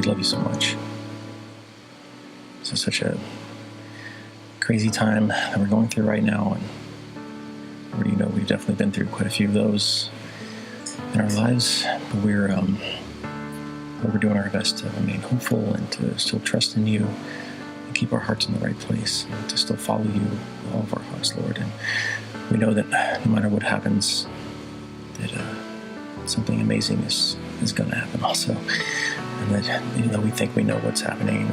love you so much. This is such a crazy time that we're going through right now, and we've definitely been through quite a few of those in our lives, but we're doing our best to remain hopeful and to still trust in you and keep our hearts in the right place and to still follow you with all of our hearts, Lord. And we know that no matter what happens, that something amazing is going to happen also, and that even though we think we know what's happening,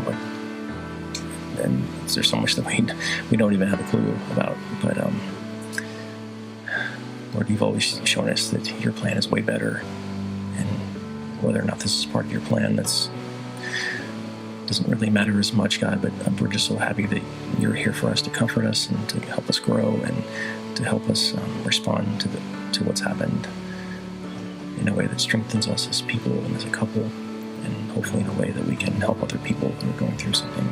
and there's so much that we don't even have a clue about, but Lord, you've always shown us that your plan is way better, and whether or not this is part of your plan, doesn't really matter as much, God, but we're just so happy that you're here for us to comfort us and to help us grow and to help us respond to what's happened in a way that strengthens us as people and as a couple, and hopefully in a way that we can help other people who are going through something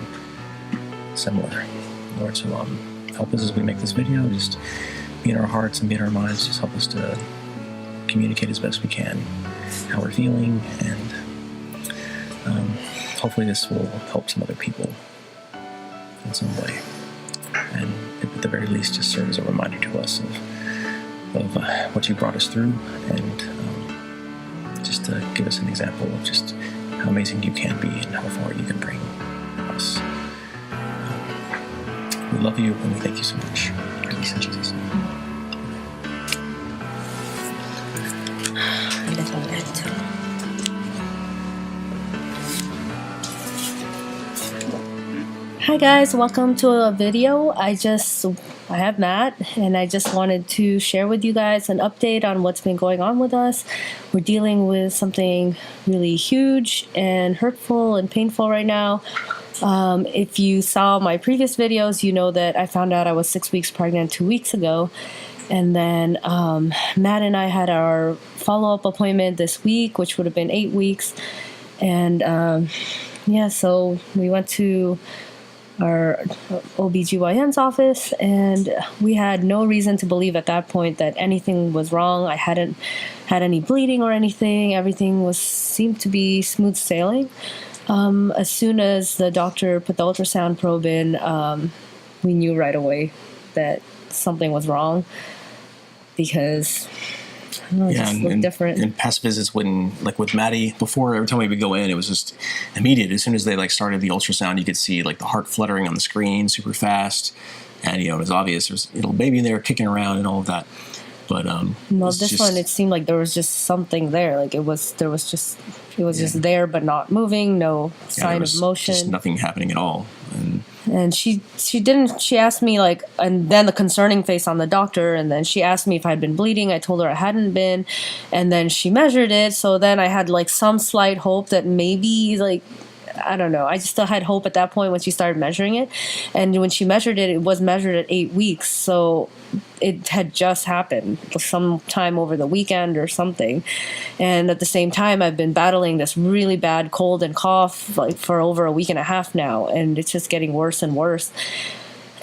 similar. Lord, so help us as we make this video. Just be in our hearts and be in our minds. Just help us to communicate as best we can how we're feeling, and hopefully this will help some other people in some way, and at the very least just serve as a reminder to us of what you brought us through, and just to give us an example of just how amazing you can be and how far you can bring us. We love you and we thank you so much. In Jesus' name. Hi guys, welcome to a video. I have Matt, and I just wanted to share with you guys an update on what's been going on with us. We're dealing with something really huge and hurtful and painful right now. If you saw my previous videos, you know that I found out I was 6 weeks pregnant 2 weeks ago. And then Matt and I had our follow-up appointment this week, which would have been 8 weeks. And so we went to our OBGYN's office, and we had no reason to believe at that point that anything was wrong. I hadn't had any bleeding or anything. Everything seemed to be smooth sailing. As soon as the doctor put the ultrasound probe in, we knew right away that something was wrong, because it just looked different. And past visits, like with Maddie, before, every time we would go in, it was just immediate. As soon as they started the ultrasound, you could see the heart fluttering on the screen super fast, and it was obvious there's a little baby in there kicking around and all of that. But this one, it seemed like there was just something there. It was just there, but not moving. No sign of motion. Just nothing happening at all. And she asked me, and then the concerning face on the doctor, and then she asked me if I'd been bleeding. I told her I hadn't been, and then she measured it. So then I had some slight hope that maybe I don't know. I just still had hope at that point when she started measuring it. And when she measured it, it was measured at 8 weeks. So it had just happened sometime over the weekend or something. And at the same time, I've been battling this really bad cold and cough for over a week and a half now. And it's just getting worse and worse.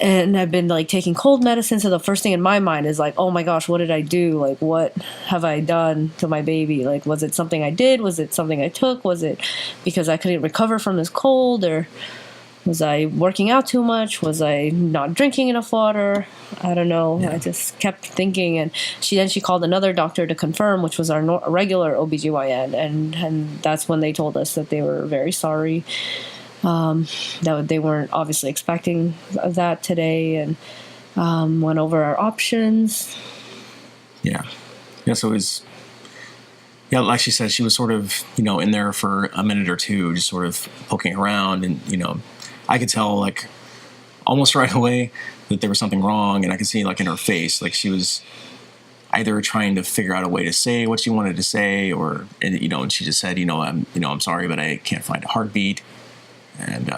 And I've been taking cold medicine. So the first thing in my mind is oh my gosh, what did I do? What have I done to my baby? Was it something I did? Was it something I took? Was it because I couldn't recover from this cold? Or was I working out too much? Was I not drinking enough water? I don't know. Yeah. I just kept thinking. And she called another doctor to confirm, which was our regular OBGYN. And that's when they told us that they were very sorry. That they weren't obviously expecting that today, and went over our options. So it was, like she said, she was sort of, in there for a minute or two, just sort of poking around, and, I could tell, almost right away that there was something wrong, and I could see, in her face, she was either trying to figure out a way to say what she wanted to say, or, and she just said, I'm sorry, but I can't find a heartbeat. And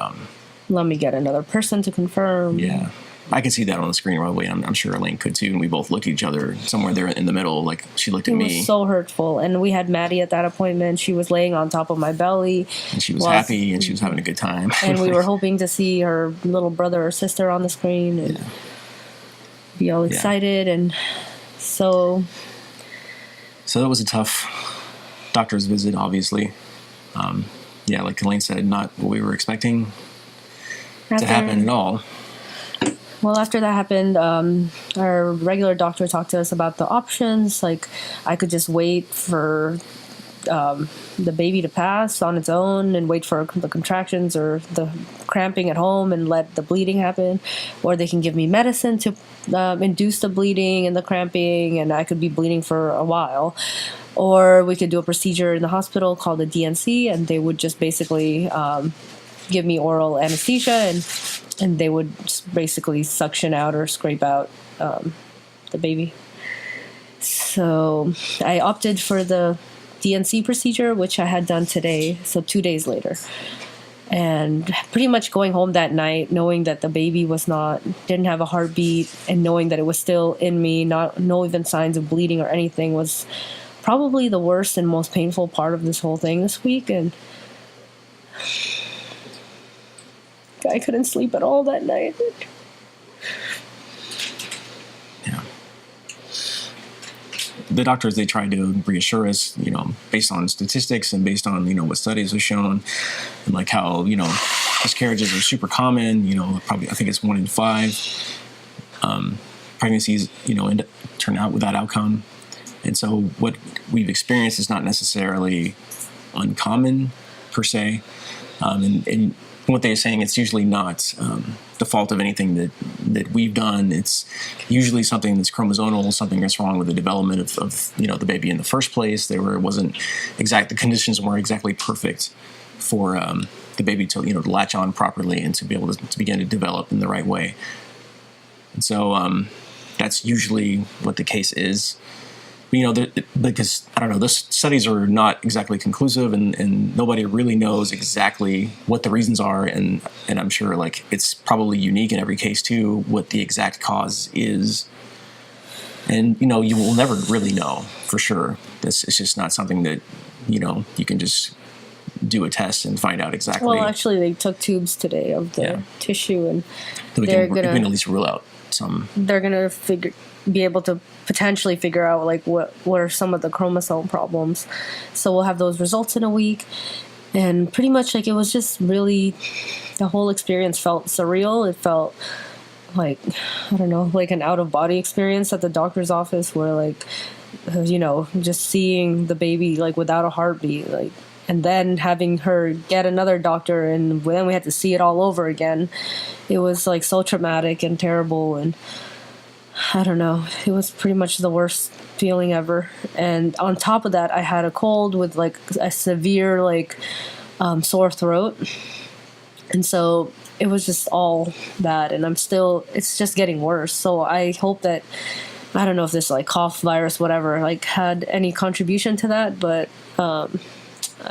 let me get another person to confirm. Yeah, I could see that on the screen right away. I'm sure Elaine could too. And we both looked at each other somewhere there in the middle. She looked at me. It was so hurtful. And we had Maddie at that appointment. She was laying on top of my belly. And she was happy, and she was having a good time. And we were hoping to see her little brother or sister on the screen and be all excited. And so that was a tough doctor's visit, obviously. yeah, like Elaine said, not what we were expecting to After- happen at all. Well, after that happened, our regular doctor talked to us about the options. Like, I could just wait for the baby to pass on its own and wait for the contractions or the cramping at home and let the bleeding happen, or they can give me medicine to induce the bleeding and the cramping, and I could be bleeding for a while. Or we could do a procedure in the hospital called a DNC, and they would just basically give me oral anesthesia, and they would just basically suction out or scrape out the baby. So I opted for the DNC procedure, which I had done today, so 2 days later. And pretty much going home that night, knowing that the baby didn't have a heartbeat, and knowing that it was still in me, no even signs of bleeding or anything, was probably the worst and most painful part of this whole thing this week. And I couldn't sleep at all that night. Yeah. The doctors, they tried to reassure us, based on statistics and based on, what studies have shown, and like how, miscarriages are super common, probably, I think it's 1 in 5 pregnancies, turn out with that outcome. And so what we've experienced is not necessarily uncommon per se. And what they're saying, it's usually not the fault of anything that we've done. It's usually something that's chromosomal, something that's wrong with the development of the baby in the first place. The conditions weren't exactly perfect for the baby to to latch on properly and to be able to begin to develop in the right way. And so that's usually what the case is. Because I don't know, those studies are not exactly conclusive, and nobody really knows exactly what the reasons are, and I'm sure like it's probably unique in every case too what the exact cause is, and you will never really know for sure. It's just not something that you can just do a test and find out exactly. Well, actually, they took tubes today of the tissue, and we can at least rule out some. They're gonna be able to potentially figure out like what are some of the chromosome problems. So we'll have those results in a week, and pretty much like it was just really, the whole experience felt surreal. It felt like, I don't know, like an out of body experience at the doctor's office, where like just seeing the baby like without a heartbeat, like, and then having her get another doctor, and then we had to see it all over again. It was like so traumatic and terrible, and I don't know. It was pretty much the worst feeling ever. And on top of that, I had a cold with like a severe like sore throat. And so it was just all bad. And it's just getting worse. So I hope that, I don't know if this like cough virus, whatever, like had any contribution to that. But I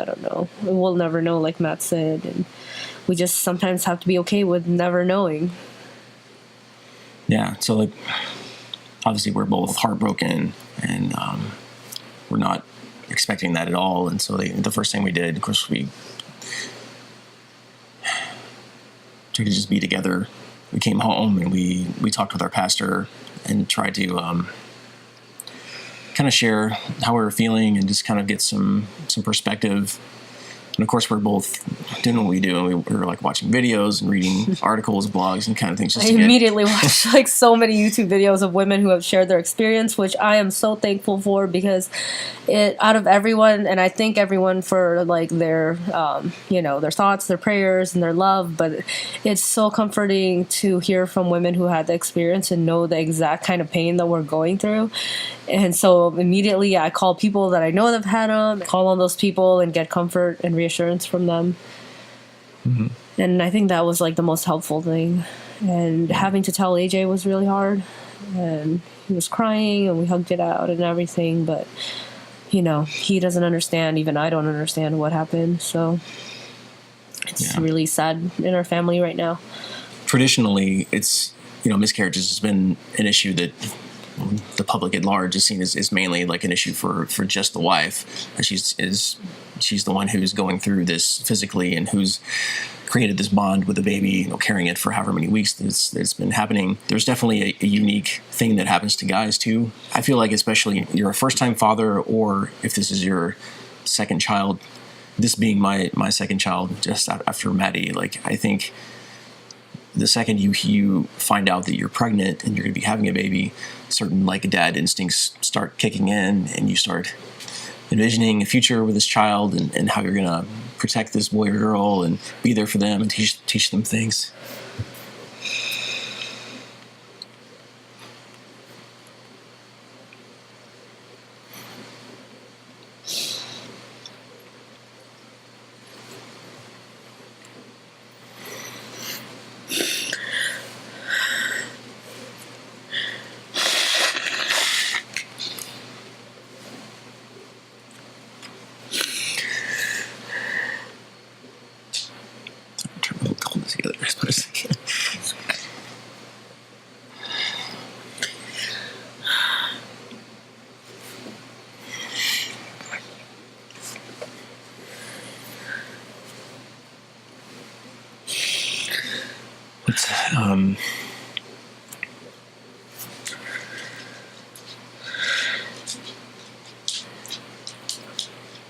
don't know. We'll never know, like Matt said. And we just sometimes have to be okay with never knowing. Yeah, so like obviously we're both heartbroken, and we're not expecting that at all. And so the first thing we did, of course, we tried to just be together. We came home and we talked with our pastor and tried to kind of share how we were feeling and just kind of get some perspective. And of course, we're both doing what we do, and we were like watching videos and reading articles, blogs, and kind of things. I immediately watched like so many YouTube videos of women who have shared their experience, which I am so thankful for, because out of everyone, and I thank everyone for like their their thoughts, their prayers, and their love. But it's so comforting to hear from women who had the experience and know the exact kind of pain that we're going through. And so immediately I call people that I know that have had them, call on those people and get comfort and reassurance from them. Mm-hmm. And I think that was like the most helpful thing. And having to tell AJ was really hard. And he was crying and we hugged it out and everything. But, he doesn't understand. Even I don't understand what happened. So it's really sad in our family right now. Traditionally, it's, miscarriages has been an issue that the public at large is seen as mainly like an issue for just the wife. And she's the one who's going through this physically and who's created this bond with the baby, carrying it for however many weeks it's been happening. There's definitely a unique thing that happens to guys too. I feel like especially you're a first-time father, or if this is your second child, this being my second child just after Maddie, like I think the second you find out that you're pregnant and you're going to be having a baby, certain like dad instincts start kicking in, and you start envisioning a future with this child and how you're going to protect this boy or girl and be there for them and teach them things. Together as much as I can.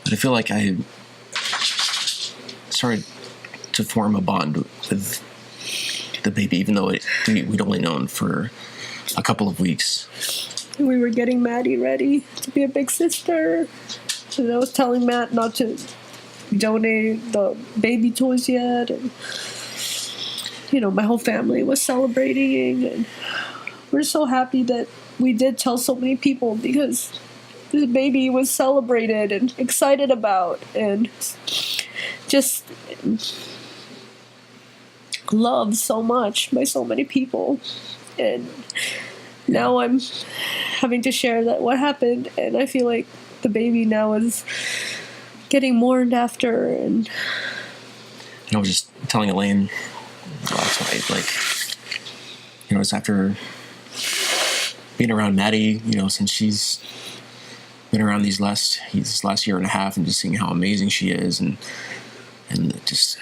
But I feel like I started to form a bond with the baby, even though we'd only known for a couple of weeks. We were getting Maddie ready to be a big sister, and I was telling Matt not to donate the baby toys yet, and my whole family was celebrating, and we're so happy that we did tell so many people, because this baby was celebrated and excited about and just loved so much by so many people. And now I'm having to share that what happened, and I feel like the baby now is getting mourned after. And I was just telling Elaine last night, like, it's after being around Maddie, since she's been around this last year and a half, and just seeing how amazing she is, and just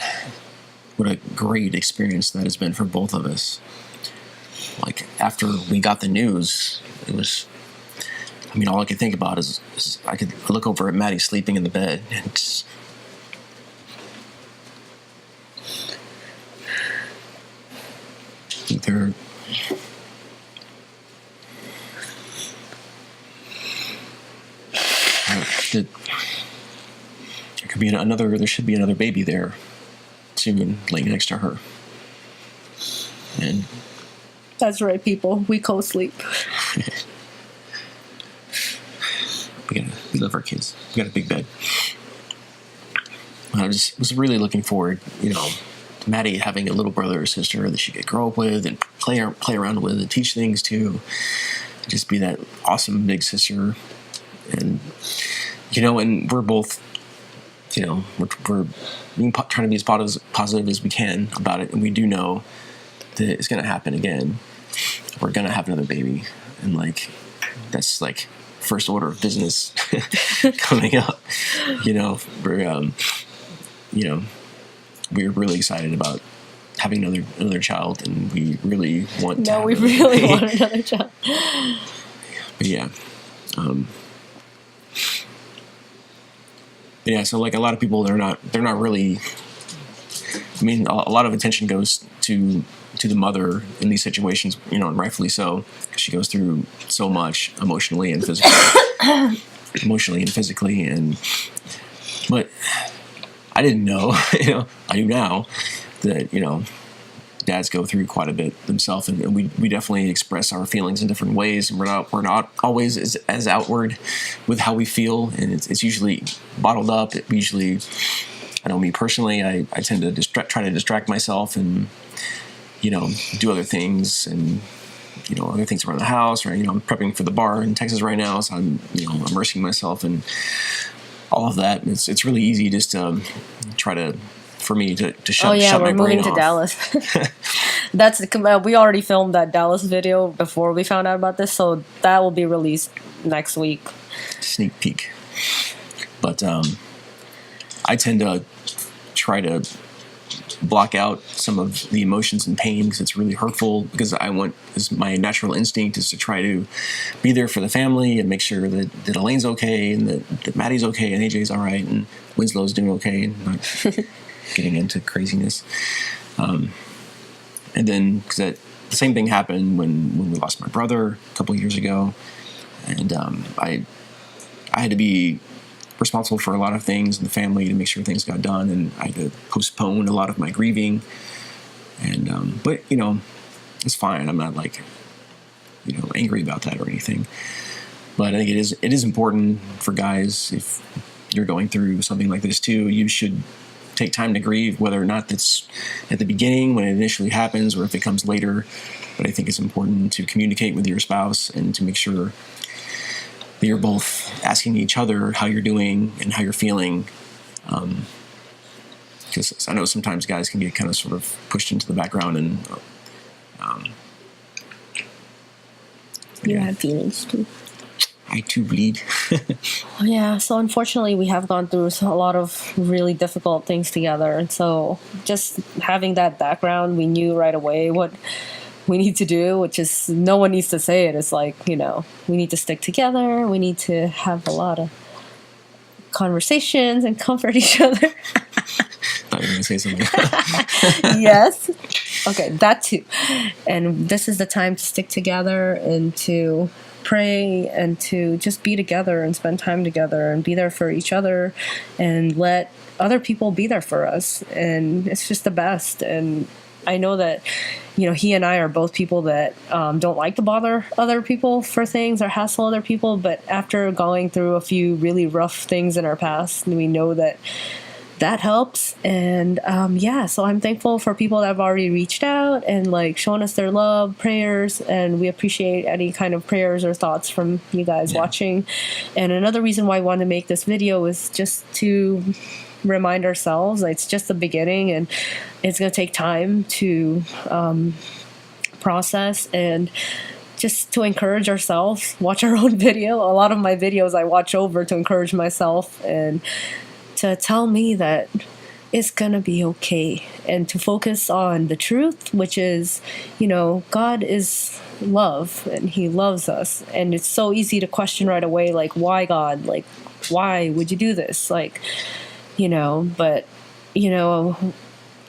what a great experience that has been for both of us. Like, after we got the news, it was, all I could think about is I could look over at Maddie sleeping in the bed, and just, there could be there should be another baby there soon, laying next to her. And that's right, people. We co-sleep. We love our kids. We got a big bed. I was really looking forward, to Maddie having a little brother or sister that she could grow up with and play around with and teach things to. Just be that awesome big sister. And, and we're both, we're trying to be as positive as we can about it. And we do know that it's going to happen again. We're going to have another baby. And, that's, first order of business coming up. We're really excited about having another child, and we really want to. No, we really want another child. But yeah. Yeah, so a lot of people, they're not really. A lot of attention goes to the mother in these situations, and rightfully so, because she goes through so much emotionally and physically. But I didn't know, I do now that dads go through quite a bit themselves, and we definitely express our feelings in different ways, and we're not always as outward with how we feel, and it's usually bottled up. I know me personally, I tend to try to distract myself and do other things, and other things around the house, or I'm prepping for the bar in Texas right now, so I'm immersing myself in all of that. It's really easy just to try to. For me to shut my brain off. Oh yeah, we're moving to Dallas. We already filmed that Dallas video before we found out about this, so that will be released next week. Sneak peek. But I tend to try to block out some of the emotions and pain because it's really hurtful, because my natural instinct is to try to be there for the family and make sure that Elaine's okay and that Maddie's okay and AJ's all right and Winslow's doing okay and not getting into craziness. And then, because the same thing happened when we lost my brother a couple of years ago, and I had to be responsible for a lot of things in the family to make sure things got done, and I had to postpone a lot of my grieving. And but it's fine. I'm not like angry about that or anything. But I think it is important for guys, if you're going through something like this too, you should take time to grieve, whether or not that's at the beginning when it initially happens or if it comes later. But I think it's important to communicate with your spouse and to make sure that you're both asking each other how you're doing and how you're feeling. Because I know sometimes guys can get kind of sort of pushed into the background and you have feelings too. I too bleed. Yeah, so unfortunately we have gone through a lot of really difficult things together, and so just having that background, we knew right away what we need to do, which is, no one needs to say it. It's like, we need to stick together, we need to have a lot of conversations and comfort each other. Thought you were going to say something. Yes. Okay, that too. And this is the time to stick together and to pray and to just be together and spend time together and be there for each other and let other people be there for us. And it's just the best. And I know that, he and I are both people that don't like to bother other people for things or hassle other people. But after going through a few really rough things in our past, we know that helps. And so I'm thankful for people that have already reached out and shown us their love, prayers, and we appreciate any kind of prayers or thoughts from you guys watching. And another reason why I wanted to make this video is just to remind ourselves it's just the beginning, and it's going to take time to process, and just to encourage ourselves. Watch our own video. A lot of my videos I watch over to encourage myself and to tell me that it's gonna be okay, and to focus on the truth, which is, God is love and he loves us. And it's so easy to question right away, why God? Why would you do this? But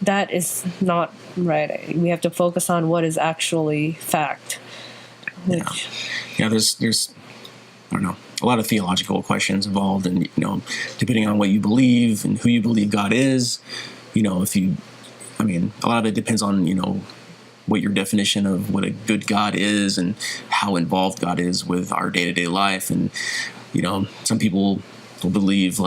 that is not right. We have to focus on what is actually fact. There's I don't know, a lot of theological questions involved, and depending on what you believe and who you believe God is, a lot of it depends on what your definition of what a good God is and how involved God is with our day-to-day life. And some people will believe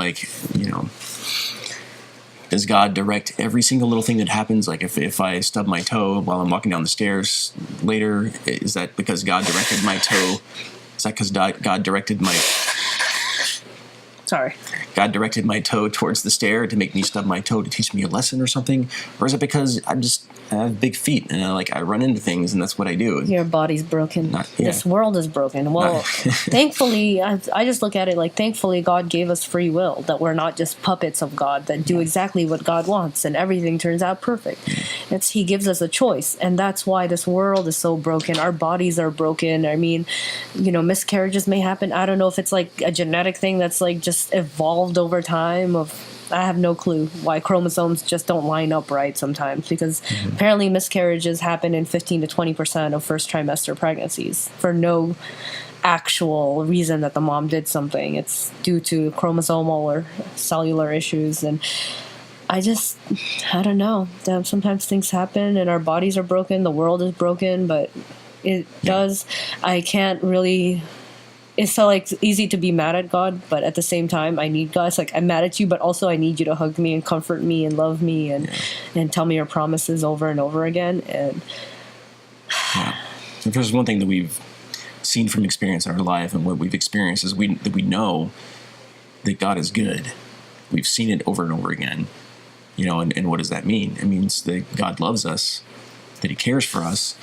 does God direct every single little thing that happens? If I stub my toe while I'm walking down the stairs later, is that because God directed my toe? Is that because God directed God directed my toe towards the stair to make me stub my toe to teach me a lesson or something? Or is it because I have big feet and I run into things and that's what I do? Your body's broken. This world is broken. Well, thankfully, I just look at it thankfully God gave us free will, that we're not just puppets of God that do exactly what God wants and everything turns out perfect. He gives us a choice, and that's why this world is so broken. Our bodies are broken. Miscarriages may happen. I don't know if it's a genetic thing that's just evolved over time. I have no clue why chromosomes just don't line up right sometimes, because apparently miscarriages happen in 15 to 20% of first trimester pregnancies for no actual reason that the mom did something. It's due to chromosomal or cellular issues. And I don't know. Sometimes things happen and our bodies are broken. The world is broken, but it does. I can't really. It's so easy to be mad at God, but at the same time, I need God. It's I'm mad at you, but also I need you to hug me and comfort me and love me and tell me your promises over and over again. And if there's one thing that we've seen from experience in our life and what we've experienced is that we know that God is good. We've seen it over and over again, and what does that mean? It means that God loves us, that he cares for us,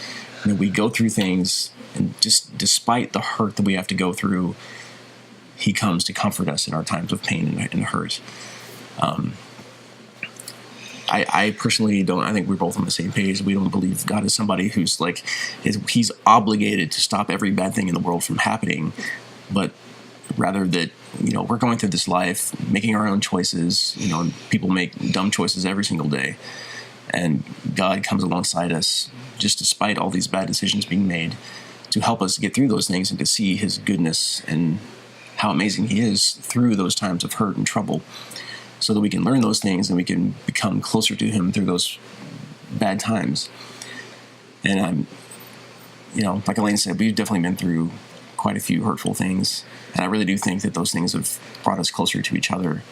and that we go through things. And just despite the hurt that we have to go through, he comes to comfort us in our times of pain and hurt. I personally don't. I think we're both on the same page. We don't believe God is somebody who's like, he's obligated to stop every bad thing in the world from happening, but rather that, we're going through this life, making our own choices. People make dumb choices every single day, and God comes alongside us, just despite all these bad decisions being made, to help us get through those things and to see his goodness and how amazing he is through those times of hurt and trouble, so that we can learn those things and we can become closer to him through those bad times. And like Elaine said, we've definitely been through quite a few hurtful things. And I really do think that those things have brought us closer to each other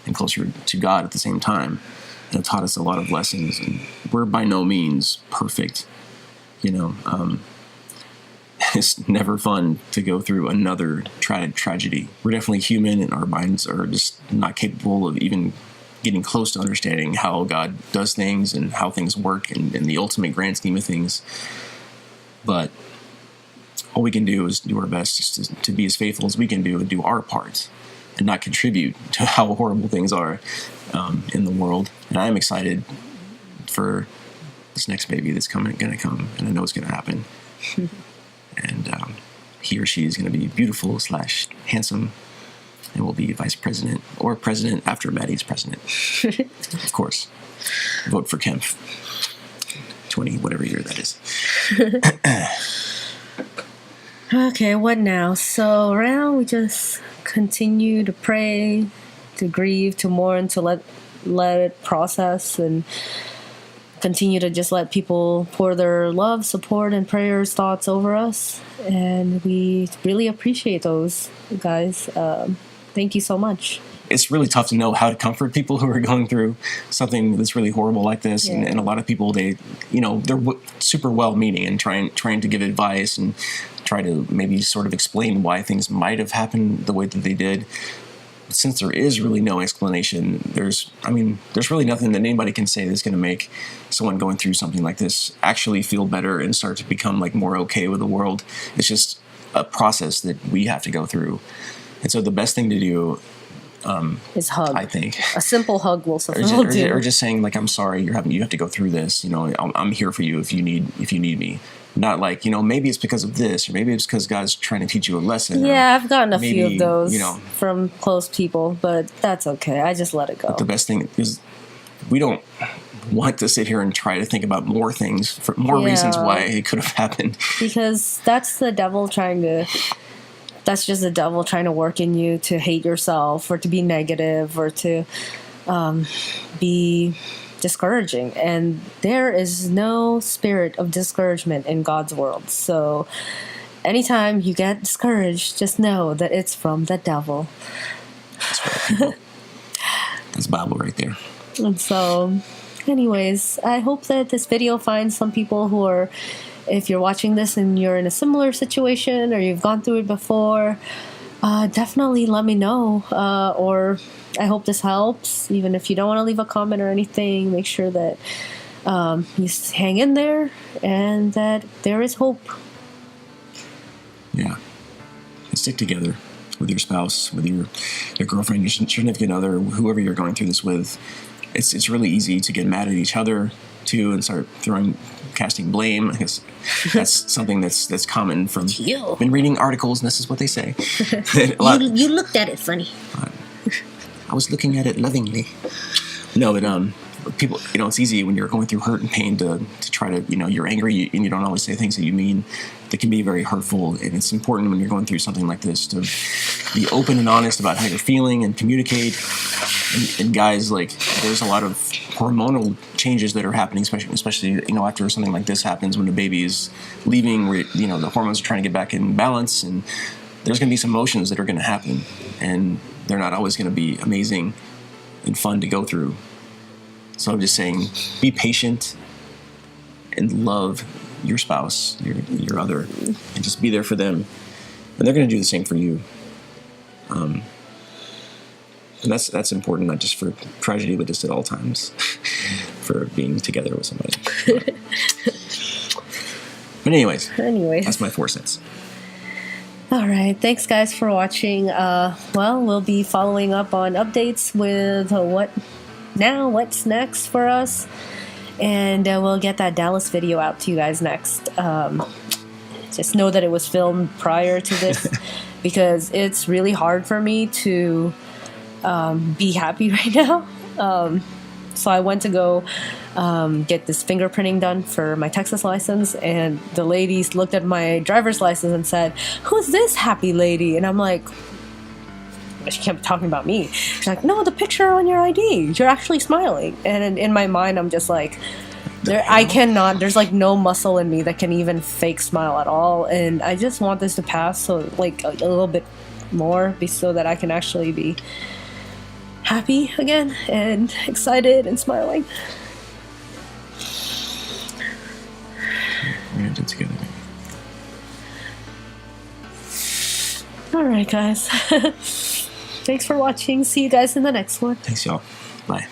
and closer to God at the same time, and have taught us a lot of lessons. And we're by no means perfect. It's never fun to go through another tragedy. We're definitely human, and our minds are just not capable of even getting close to understanding how God does things and how things work in the ultimate grand scheme of things. But all we can do is do our best just to be as faithful as we can do and do our part and not contribute to how horrible things are in the world. And I am excited for this next baby that's going to come, and I know it's going to happen. And he or she is going to be beautiful / handsome, and will be vice president or president after Maddie's president. Of course. Vote for Kempf. 20, whatever year that is. Okay, what now? So right now we just continue to pray, to grieve, to mourn, to let it process, and continue to just let people pour their love, support, and prayers, thoughts over us. And we really appreciate those, guys. Thank you so much. It's really tough to know how to comfort people who are going through something that's really horrible like this. Yeah. And a lot of people, they're super well-meaning and trying to give advice and try to maybe sort of explain why things might have happened the way that they did. But since there is really no explanation, there's really nothing that anybody can say that's going to make someone going through something like this actually feel better and start to become like more okay with the world. It's just a process that we have to go through. And so the best thing to do is hug. I think a simple hug will or just saying like, I'm sorry you have to go through this. I'm here for you if you need me. Not like, maybe it's because of this, or maybe it's because God's trying to teach you a lesson. Yeah, I've gotten a few of those from close people, but that's okay. I just let it go. But the best thing is we don't want to sit here and try to think about more things, for more reasons why it could have happened. Because that's the devil that's just the devil trying to work in you to hate yourself, or to be negative, or to be discouraging. And there is no spirit of discouragement in God's world. So anytime you get discouraged, just know that it's from the devil. That's right, people. That's Bible right there. And so, anyways, I hope that this video finds some people who are, if you're watching this and you're in a similar situation or you've gone through it before, definitely let me know. Or I hope this helps. Even if you don't want to leave a comment or anything, make sure that you hang in there and that there is hope. Yeah. And stick together with your spouse, with your girlfriend, your significant other, whoever you're going through this with. It's really easy to get mad at each other too and start casting blame. I guess that's something that's common from been reading articles, and this is what they say. You looked at it funny. I was looking at it lovingly. No, but people, it's easy when you're going through hurt and pain to try to, you're angry and you don't always say things that you mean. That can be very hurtful, and it's important when you're going through something like this to be open and honest about how you're feeling and communicate. And guys, there's a lot of hormonal changes that are happening, especially after something like this happens, when the baby is leaving, where the hormones are trying to get back in balance, and there's going to be some emotions that are going to happen, and they're not always going to be amazing and fun to go through. So I'm just saying, be patient and love your spouse, your other, and just be there for them, and they're going to do the same for you. And that's important, not just for tragedy, but just at all times, for being together with somebody. But anyways, that's my 4 cents. All right, thanks guys for watching. We'll be following up on updates with what now what's next for us. And we'll get that Dallas video out to you guys next. Just know that it was filmed prior to this because it's really hard for me to be happy right now. So I went to go get this fingerprinting done for my Texas license, and the ladies looked at my driver's license and said, "Who's this happy lady?" And I'm like, she kept talking about me. She's like, "No, the picture on your ID. You're actually smiling." And in my mind, I'm just like, I cannot. There's like no muscle in me that can even fake smile at all. And I just want this to pass, so like a little bit more, so that I can actually be happy again and excited and smiling. We're gonna do it together, baby. All right, guys. Thanks for watching. See you guys in the next one. Thanks, y'all. Bye.